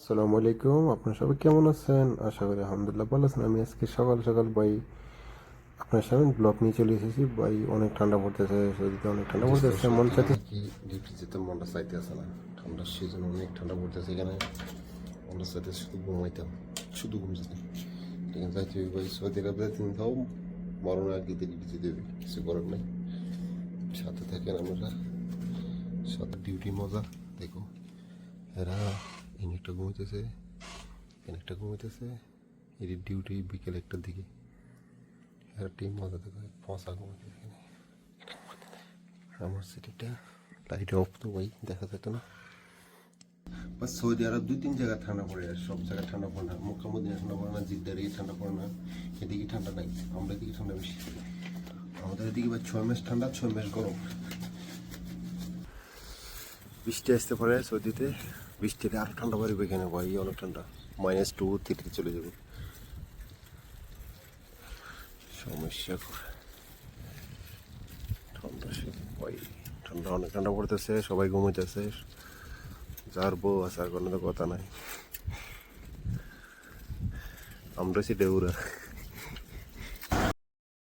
আসসালামু আলাইকুম, আপনারা সবাই কেমন আছেন? আশা করি আলহামদুলিল্লাহ ভালো আছেন। আমি আজকে সকাল সকাল ভাই আপনার সামনে ব্লগ নিয়ে চলে এসেছি। ভাই অনেক ঠান্ডা পড়তেছে, সৌদিতে অনেক ঠান্ডা পড়তেছে, মন চাইতে কি ডিউটি যেতে মনটা চাইতে আসে না। ঠান্ডার সিজন অনেক ঠান্ডা পড়তেছে এখানে, মনটা চাইতে শুধু ঘুমাইতাম, শুধু ঘুম যেতাম। এখানে যাইতে হবে ভাই, সৌদি আরবে তিন তাও মরণ আগে ডিউটি যেতে হবে, কিছু করার নাই। সাথে থাকেন আমরা, সাথে ডিউটি মজা দেখো। এরা এনে একটা ঘুমাইতেছে, এখানে একটা ঘুমাইতেছে, এর ডিউটি বিকেল একটার দিকে। এরা টিম মজা দেখো, ফসা ঘুমাইতেছে এখানে। আমার সিটিটা লাইট অফ তো ভাই দেখা যেত না। বাস সৌদি আরব দুই তিন জায়গায় ঠান্ডা পড়ে, আর সব জায়গায় ঠান্ডা পড়ে না। মক্কা মদিনায় ঠান্ডা পড়ে না, জিদ্দার এদিকে ঠান্ডা পড়ে না, এদিকে ঠান্ডা নাই। আমরা এদিকে ঠান্ডা বেশি, আমাদের এদিকে ভাই 6 মাস ঠান্ডা, 6 মাস গরম। বৃষ্টি আসতে পারে সৌদিতে, বৃষ্টিতে আরো ঠান্ডা পড়বে এখানে ভাই, অনেক ঠান্ডা, -2 3 চলে যাবে। সমস্যা করে ঠান্ডা ভাই, ঠান্ডা অনেক ঠান্ডা পড়তেছে, সবাই ঘুমাইতেছে, যার বউ আছে আর কোনো তো কথা নাই। আমরা সে ডেউরা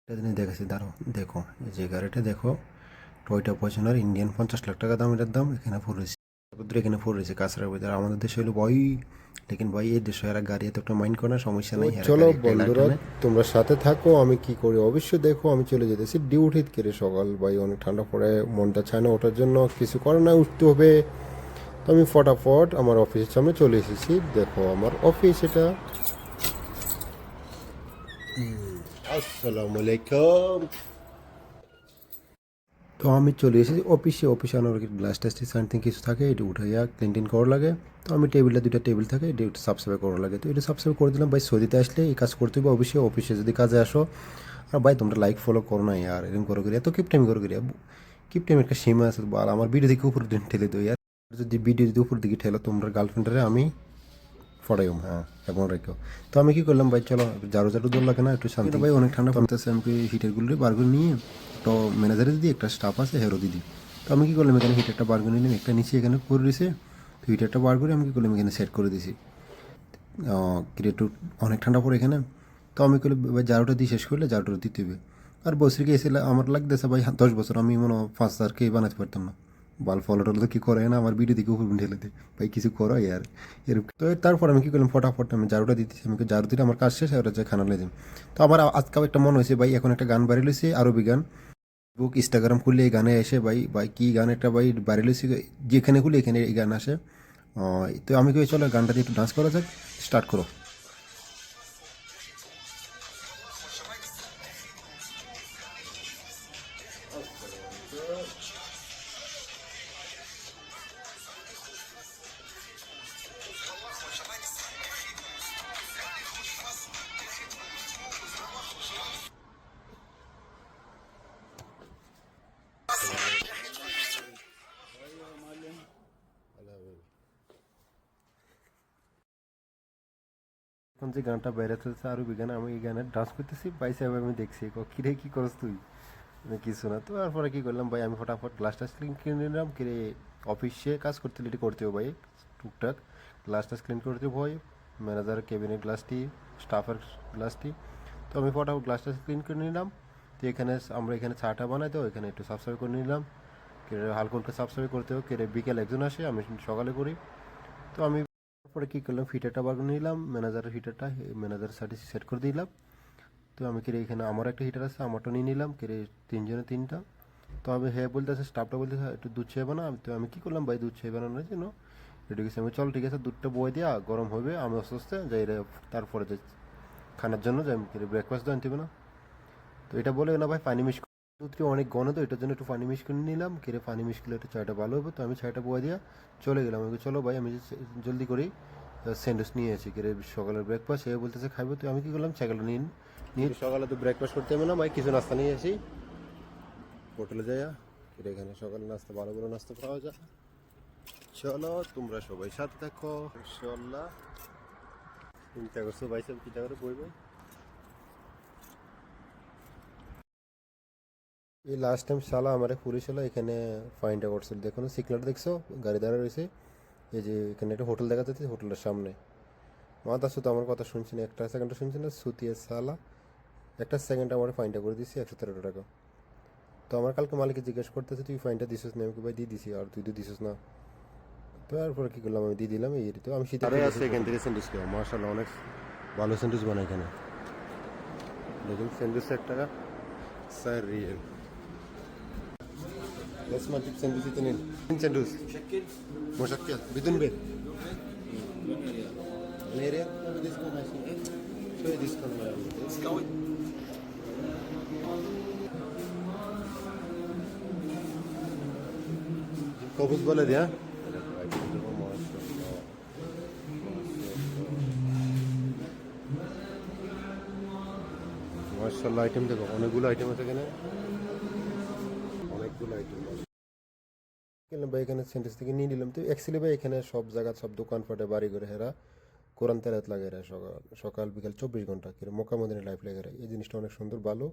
এটা জিনিস দেখাচ্ছি, দাঁড়ো দেখো, এই যে গাড়িটা দেখো, টয়টা পয়সনের ইন্ডিয়ান 50 লাখ টাকা দাম, এটার দাম। এখানে ফুল রয়েছে, এখানে ফুল রয়েছে কাঁচরার ভিতরে। আমাদের দেশে হলো ভয়, লেকিন ভাই এই দেশে এরা গাড়ি এত একটা মাইন্ড করে না, সমস্যা নেই। চলো বন্ধুরা, তোমরা সাথে থাকো, আমি কি করি অবশ্যই দেখো। আমি চলে যেতেছি ডিউটিত কেড়ে সকাল ভাই, অনেক ঠান্ডা পড়ে, মনটা চায় না ওঠার জন্য, কিছু করে না, উঠতে হবে। তো আমি ফটাফট আমার অফিসের সামনে চলে এসেছি, দেখো আমার অফিস এটা। আসসালামু আলাইকুম। তো আমি চলে এসেছি অফিসে। অফিসে আমার গ্লাস টেস্টি সামথিং কিছু থাকে, এটা উঠাইয়া ক্লিন টিন করা লাগে। তো আমি দুইটা টেবিল থাকে, এটা একটু সাফ সাফাই করা লাগে। তো এটা সাফ সাফাই করে দিলাম ভাই। সৌদিতে আসলে এই কাজ করতে হবে অবশ্যই, অফিসে যদি কাজে আসো। আর ভাই তোমরা লাইক ফলো করো না আর এরকম করো করি, এত কিপটামি করো করি। কিপটামি একটা সীমা আছে, আর আমার ভিডিও দিকে উপর দিন ঠেলে দিই। আর যদি ভিডিও যদি উপর দিকে ঠেলো তোমরা গার্লফ্রেন্ডারে আমি ফটাইম, হ্যাঁ এমন রেখো। তো আমি কি করলাম ভাই, চলো ঝাড়ু ঝাড়ু দৌড় লাগে না একটু শান্তি। ভাই অনেক ঠান্ডা পড়তেছে, আমি হিটারগুলো বার করে নিয়ে, তো ম্যানেজারের দিদি একটা স্টাফ আছে হেরো দিদি। তো আমি কি করলাম, এখানে হিটারটা বার করে নিলাম, একটা নিচে এখানে করে দিয়েছে। তো হিটারটা বার করে আমি কি করলাম, এখানে সেট করে দিয়েছি। একটু অনেক ঠান্ডা পড়ে এখানে। তো আমি করলাম ভাই ঝাড়ুটা দিয়ে শেষ করলে ঝাড়ুটা দিতে হবে। আর বসরিকে এসে আমার লাগতেছে ভাই 10 বছর, আমি মনে হয় 5,000 বানাতে পারতাম না। বাল ফলো টলো তো কি করে না, আমার ভিডিও দিকে উপর ঢেলে দেয় ভাই, কিছু করো ইয়ার এরকম। তো তারপর আমি কী করলাম, ফটাফট আমি ঝাড়ুটা দিতেছি, আমি ঝাড়ু দিলে আমার কাজ শেষ, আর যে খানা লেগে। তো আমার আজকাল একটা মনে হয়েছে ভাই, এখন একটা গান বাড়ি লইছে, আরবি গান। বুক ইনস্টাগ্রাম খুললে এই গানে এসে ভাই, ভাই কী গান একটা ভাই বাড়ি লইছে, যেখানে খুলি এখানে এই গান আসে। তো আমি কই চলো গানটা দিয়ে একটু ডান্স করা যাক, স্টার্ট করো। এখন যে গানটা বাইরে চলছে আরবি গান, আমি এই গানে ডান্স করতেছি, ভাই সাহেব আমি দেখছি, কিরে কী করছ তুই? কিছু না। তো তারপরে কী করলাম ভাই, আমি ফটাফট গ্লাসটা ক্লিন কিনে নিলাম। কিরে অফিসে কাজ করতে এটি করতে হবে ভাই, টুকটাক গ্লাসটা ক্লিন করতে হবে ভাই, ম্যানেজারের কেবিনের গ্লাসটি, স্টাফের গ্লাসটি। তো আমি ফটাফট গ্লাসটা ক্লিন করে নিলাম। তো এখানে আমরা এখানে চাটা বানাই, তো এখানে একটু সাফ সাফাই করে নিলাম। কেড়ে হালকা হালকা সাফ সাফাই করতে হবে, কেড়ে বিকেল একজন আসে, আমি সকালে করি। তো আমি পরে কী করলাম, ফিটারটা বার করে নিলাম, ম্যানেজারের হিটারটা ম্যানেজারের সাইডে সেট করে দিলাম। তো আমি কিরে এখানে আমার একটা হিটার আছে, আমারটা নিয়ে নিলাম, কিরে তিনজনে তিনটা। তো আমি হ্যাঁ বলতেছে, স্টাফটা বলতেছে একটু দুধ চেয়ে বানা। তো আমি কী করলাম ভাই, দুধ চেয়ে বানানোর জন্য রেডি গেছি। আমি চল ঠিক আছে, দুধটা বয়ে দেওয়া গরম হবে, আমি আস্তে আস্তে যাই রে, তারপরে যাই খানার জন্য যাই, ব্রেকফাস্ট তো আনতে হবে না। তো এটা বলে না ভাই, পানি মিশ দুধটি অনেক ঘন, তো এটার জন্য একটু পানি মিশ করে নিলাম, কিরে পানি মিশ করলে একটু চাটা ভালো হবে। তো আমি চাটা বয়ে দিয়া চলে গেলাম। আমি চলো ভাই আমি জলদি করি স্যান্ডউইচ নিয়ে আসি, কিরে সকালের ব্রেকফাস্ট সে বলতেছে খাইবো। তো আমি কী করলাম, ছাগলটা নিয়ে নিয়ে সকালে তো ব্রেকফাস্ট করতে হবে না ভাই, কিছু নাস্তা নিয়ে আসি হোটেলে যাইয়া। কিরে এখানে সকালে নাস্তা ভালো ভালো নাস্তা পাওয়া যায়। চলো তোমরা সবাই সাথে থাকো ইনশাল্লাহ। চিন্তা করছো ভাই সাহেব চিন্তা করে বই ভাই, এই লাস্ট টাইম শালা আমার পুলিশ হলো এখানে ফাইনটা করছিল, দেখো সিগনাল দেখছো, গাড়ি দাঁড়া রয়েছে, এই যে এখানে একটা হোটেল দেখা যাচ্ছে, হোটেলের সামনে। মাথা সুতো আমার কথা শুনছি না, একটা সেকেন্ডটা শুনছি না, সুতিয়ে সালা। একটা সেকেন্ড আমার ফাইনটা করে দিচ্ছি 113 টাকা। তো আমার কালকে মালিককে জিজ্ঞেস করতেছে তুই ফাইনটা দিছিস না, আমি কি ভাই দিয়ে দিছি, আর তুই তো দিছিস না। তো তারপরে কী করলাম, আমি দিয়ে দিলাম। এই তো আমি শীতের আরে আসছে এখান থেকে স্যান্ডউইচ খাওয়া, মার্শাল্লাহ অনেক ভালো স্যান্ডউইচ বানায় এখানে। দেখুন স্যান্ডউইচ 1 টাকা 4 রিয়েল। اسمع جيب سندويش اثنين سندويش مشكل بدون بيض. ليه ديسكاونت ماشي شوية ديسكاونت ديسكاونت كوبس بلدي ها মাশাআল্লাহ আইটেম দেখো, অনেকগুলো আইটেম আছে এখানে, অনেকগুলো আইটেম কিনলাম ভাই এখানে সেন্টেন্স থেকে নিয়ে নিলাম। তো অ্যাকচুয়ালি ভাই এখানে সব জায়গা সব দোকানপাটে বাড়ি করে হেরা কোরআন তেলাওয়াত লাগে, এরা সকাল সকাল বিকাল 24 ঘন্টা কিরকম মক্কা মদিনায় লাইফ লাগে, এই জিনিসটা অনেক সুন্দর ভালো।